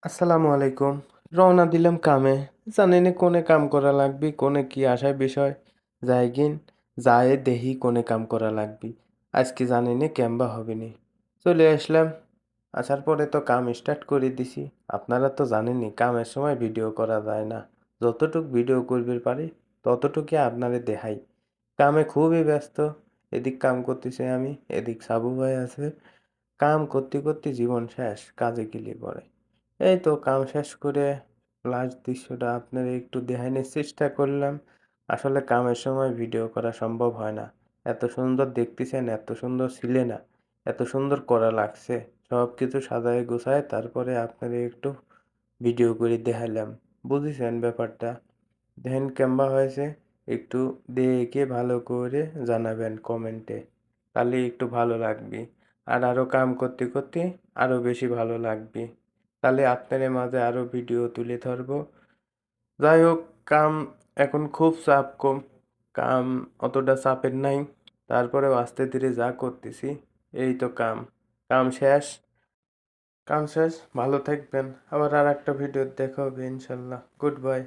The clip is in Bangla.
আসসালামু আলাইকুম। রওনা দিলাম কামে। জানি না কোনে কাম করা লাগবি, কোনে কি আসার বিষয়। যাইগিন, যায়ে দেহি কোনে কাম করা লাগবি। আজকে জানি না কেমবা হবেনি। চলে আসলাম। আসার পরে তো কাম স্টার্ট করে দিছি। আপনারা তো জানেনই কামের সময় ভিডিও করা যায় না। যতটুক ভিডিও করবে পারি ততটুকুই আপনারে দেখাই। কামে খুবই ব্যস্ত। এদিক কাম করতেছি আমি, এদিক সাবু ভাই আছে। কাম করতে করতে জীবন শেষ, কাজে গেলে পরে। এই তো কাম শেষ করে লাস্ট দৃশ্যটা আপনার একটু দেখানোর চেষ্টা করলাম। আসলে কামের সময় ভিডিও করা সম্ভব হয় না। এত সুন্দর দেখতেছেন, এত সুন্দর ছিলে না, এত সুন্দর করা লাগছে। সব কিছু সাজায় গুছায় তারপরে আপনাদের একটু ভিডিও করে দেখাইলাম। বুঝেছেন ব্যাপারটা? দেখেন কেমবা হয়েছে, একটু দেখে ভালো করে জানাবেন কমেন্টে। তাহলে একটু ভালো লাগবে। আর আরো কাম করতে করতে আরো বেশি ভালো লাগবে। তাহলে আপনাদের মাঝে আরো ভিডিও তুলে ধরবো। যাই হোক, কাম এখন খুব চাপ কম। কাম অতটা চাপের নাই। তারপরেও আস্তে ধীরে যা করতেছি, এই তো কাম। কাম শেষ। কাম শেষ। ভালো থাকবেন। আবার আর একটা ভিডিও দেখা হবে ইনশাল্লাহ। Good bye.